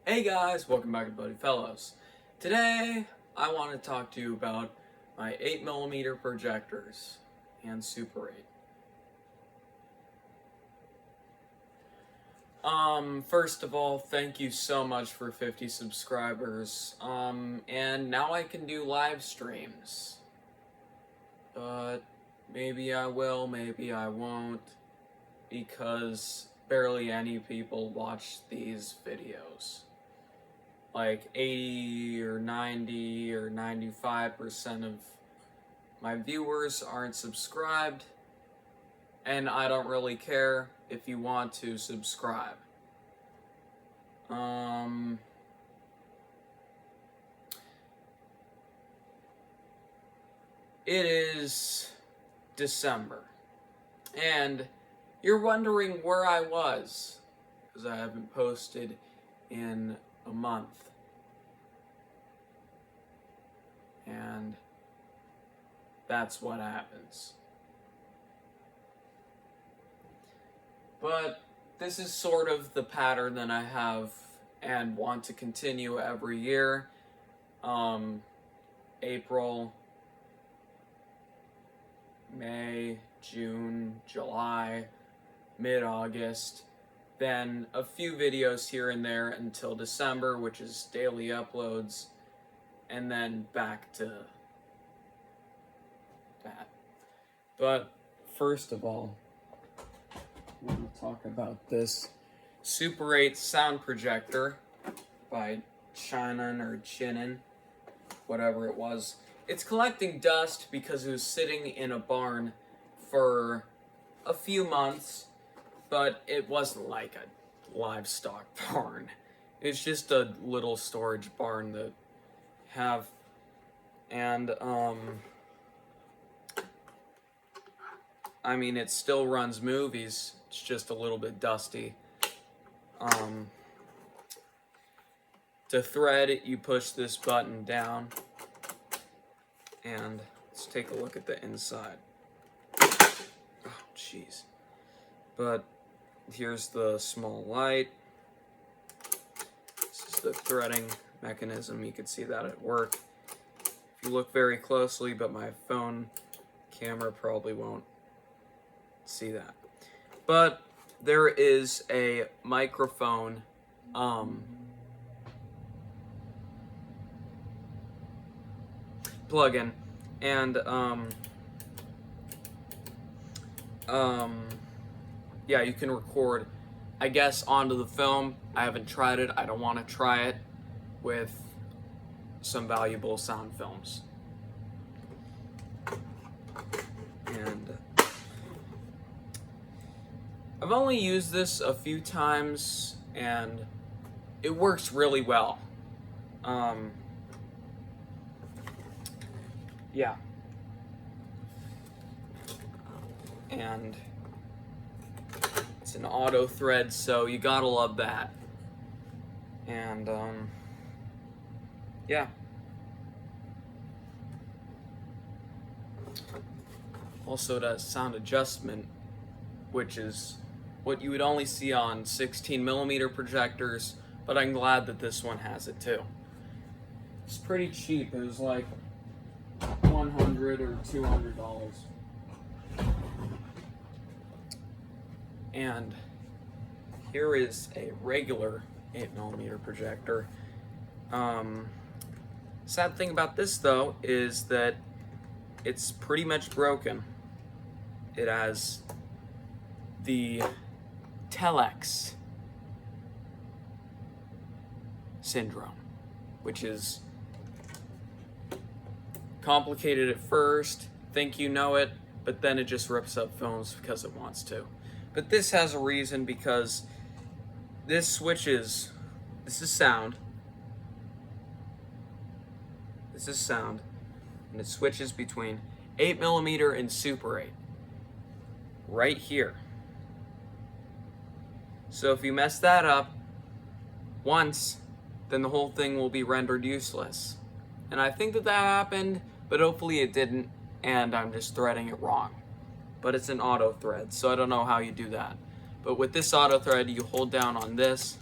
Hey guys, welcome back to Buddy Fellows. Today, I want to talk to you about my 8mm projectors and Super 8. First of all, thank you so much for 50 subscribers. And now I can do live streams. But maybe I will, maybe I won't, because barely any people watch these videos. Like 80 or 90 or 95% of my viewers aren't subscribed, and I don't really care if you want to subscribe. It is December, and you're wondering where I was, because I haven't posted in a month. And that's what happens. But this is sort of the pattern that I have and want to continue every year. April, May, June, July, mid-August, then a few videos here and there until December, which is daily uploads, and then back to that. But first of all, I want to talk about this Super 8 sound projector by Chinon or Chinon, whatever it was. It's collecting dust because it was sitting in a barn for a few months, but it wasn't like a livestock barn. It's just a little storage barn that have, and I mean, it still runs movies. It's just a little bit dusty. To thread it, you push this button down, and let's take a look at the inside. Oh, jeez. But here's the small light. This is the threading mechanism. You can see that at work if you look very closely, but my phone camera probably won't see that. But there is a microphone plug-in, and yeah, you can record, I guess, onto the film. I haven't tried it. I don't want to try it with some valuable sound films. And I've only used this a few times, and it works really well. Yeah. And it's an auto thread, so you gotta love that. And yeah. Also does sound adjustment, which is what you would only see on 16mm projectors, but I'm glad that this one has it too. It's pretty cheap. It was like $100 or $200. And here is a regular 8mm projector. Sad thing about this though is that it's pretty much broken. It has the telex syndrome, which is complicated at first, think you know it, but then it just rips up films because it wants to. But this has a reason, because this switches, this is sound, and it switches between 8mm and Super 8, right here. So if you mess that up once, then the whole thing will be rendered useless. And I think that happened, but hopefully it didn't, and I'm just threading it wrong. But it's an auto thread, so I don't know how you do that. But with this auto thread, you hold down on this,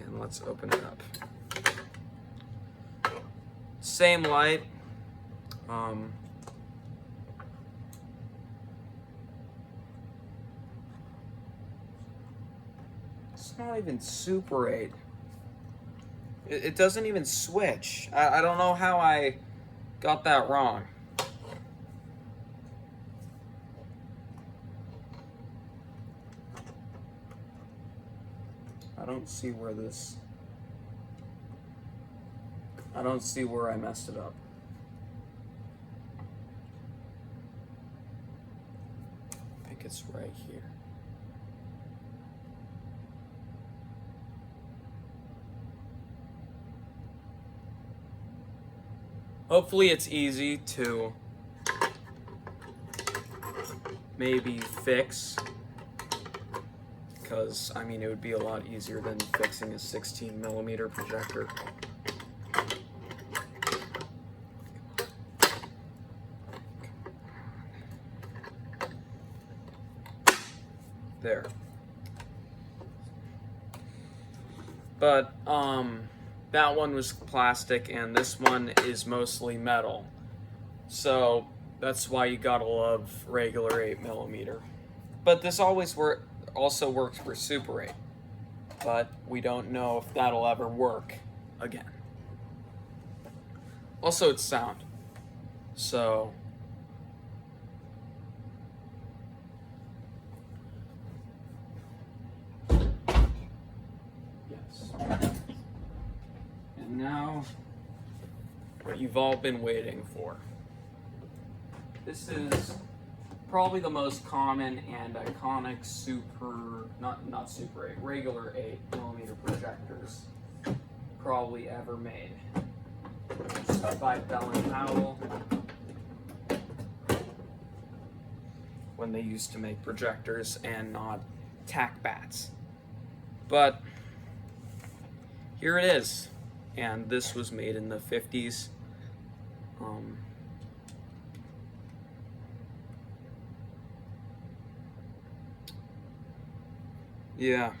and and let's open it up. Same light. It's not even Super 8. It doesn't even switch. I don't know how I got that wrong. I don't see where I messed it up. I think it's right here. Hopefully it's easy to maybe fix, because I mean it would be a lot easier than fixing a 16mm projector. There. But that one was plastic and this one is mostly metal. So that's why you gotta love regular 8mm. But this also works for Super 8. But we don't know if that'll ever work again. Also, it's sound. So now, what you've all been waiting for. This is probably the most common and iconic not Super 8, regular 8mm projectors probably ever made. It's by Bell and Howell, when they used to make projectors and not tack bats. But here it is. And this was made in the 50s. Yeah.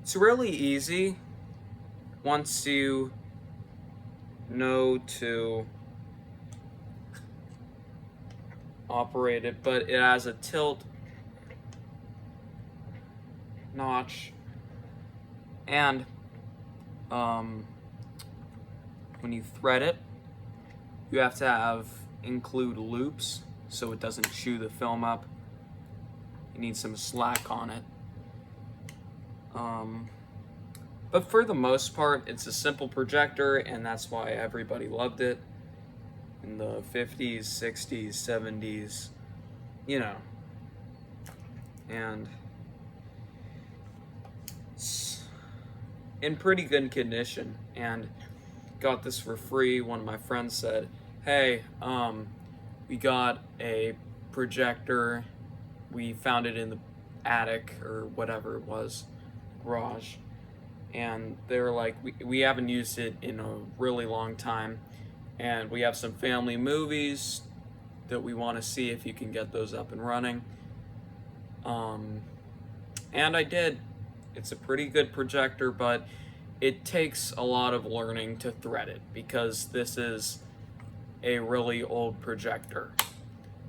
It's really easy once you know to operate it, but it has a tilt notch. And when you thread it, you have to include loops so it doesn't chew the film up. You need some slack on it. But for the most part, it's a simple projector, and that's why everybody loved it in the 50s, 60s, 70s, you know. And in pretty good condition, and got this for free. One of my friends said, hey, we got a projector, we found it in the attic or whatever it was, garage, and they were like, we haven't used it in a really long time, and we have some family movies that we want to see if you can get those up and running. And I did. It's a pretty good projector, but it takes a lot of learning to thread it because this is a really old projector.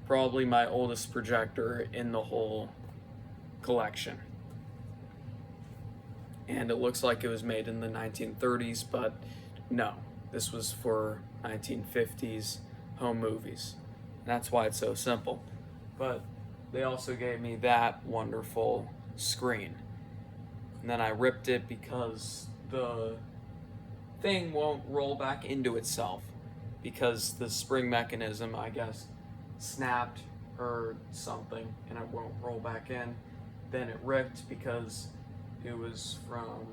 Probably my oldest projector in the whole collection. And it looks like it was made in the 1930s, but no, this was for 1950s home movies. That's why it's so simple. But they also gave me that wonderful screen. And then I ripped it because the thing won't roll back into itself because the spring mechanism, I guess, snapped or something and it won't roll back in. Then it ripped because it was from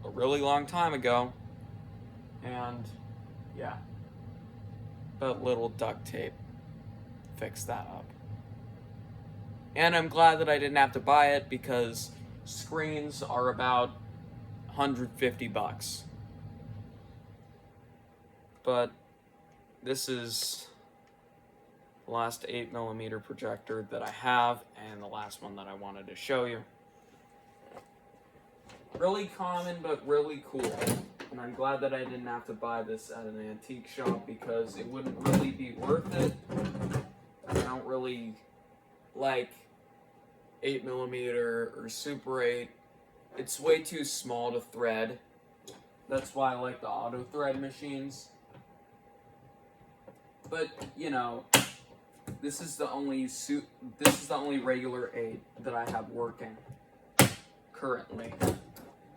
a really long time ago. And yeah, but little duct tape fixed that up. And I'm glad that I didn't have to buy it because screens are about $150. But this is the last 8mm projector that I have and the last one that I wanted to show you. Really common, but really cool. And I'm glad that I didn't have to buy this at an antique shop because it wouldn't really be worth it. I don't really like 8mm or Super 8. It's way too small to thread. That's why I like the auto thread machines. But, you know, this is the only regular 8 that I have working currently.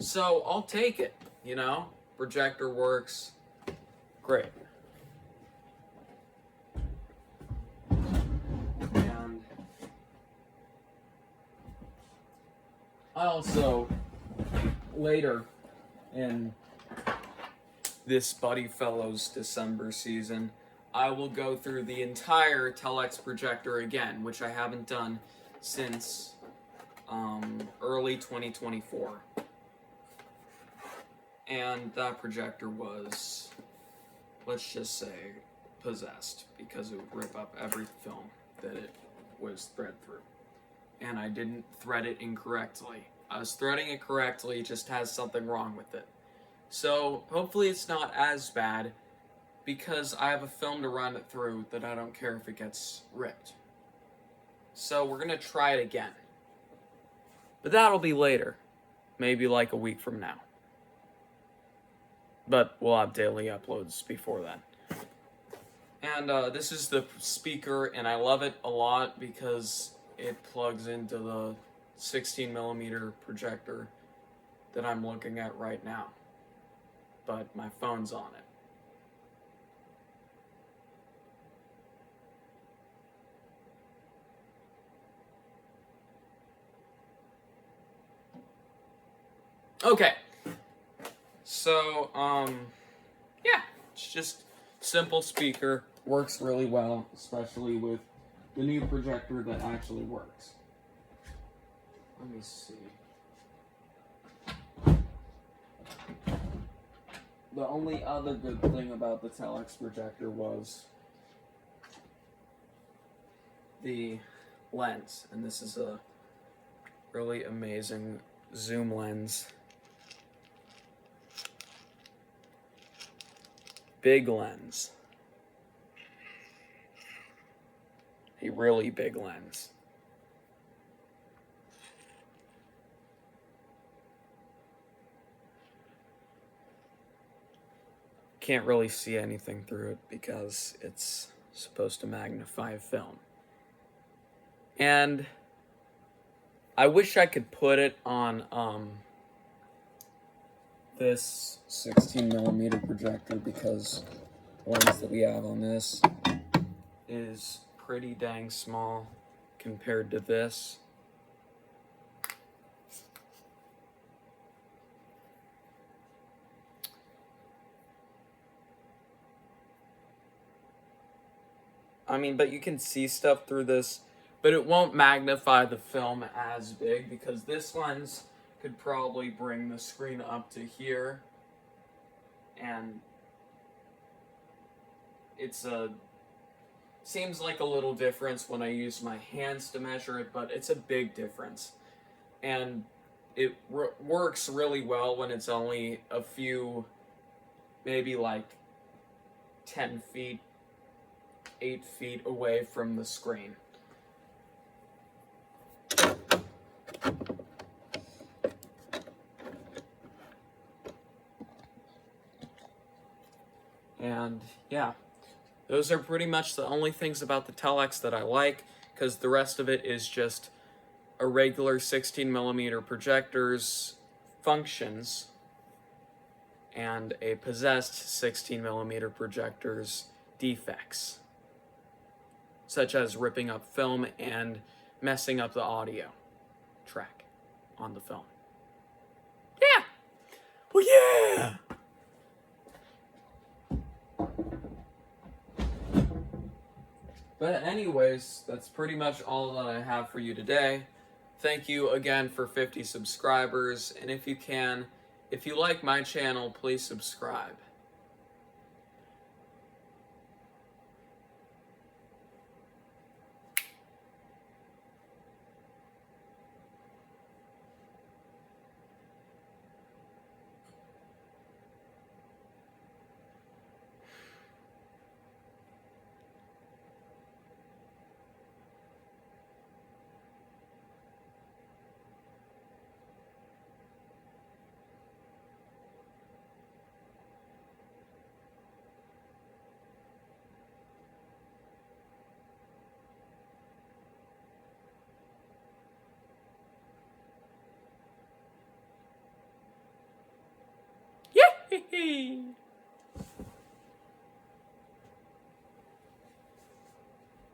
So I'll take it, you know? Projector works great. And I also, later in this Buddy Fellows December season, I will go through the entire Telex projector again, which I haven't done since early 2024. And that projector was, let's just say, possessed, because it would rip up every film that it was thread through. And I didn't thread it incorrectly. I was threading it correctly, it just has something wrong with it. So hopefully it's not as bad, because I have a film to run it through that I don't care if it gets ripped. So we're gonna try it again. But that'll be later. Maybe like a week from now. But we'll have daily uploads before then. And this is the speaker, and I love it a lot because it plugs into the 16mm projector that I'm looking at right now. But my phone's on it. Okay, so, yeah, it's just simple speaker, works really well, especially with the new projector that actually works. Let me see. The only other good thing about the Telex projector was the lens, and this is a really amazing zoom lens. Big lens. A really big lens. Can't really see anything through it because it's supposed to magnify film. And I wish I could put it on this 16mm projector, because the lens that we have on this is pretty dang small compared to this. I mean, but you can see stuff through this, but it won't magnify the film as big, because this lens could probably bring the screen up to here, and seems like a little difference when I use my hands to measure it, but it's a big difference. And it works really well when it's only a few, maybe like 10 feet, 8 feet away from the screen. And yeah, those are pretty much the only things about the Telex that I like, because the rest of it is just a regular 16mm projector's functions and a possessed 16mm projector's defects, such as ripping up film and messing up the audio track on the film. Yeah! Well, yeah! But anyways, that's pretty much all that I have for you today. Thank you again for 50 subscribers, and if you like my channel, please subscribe.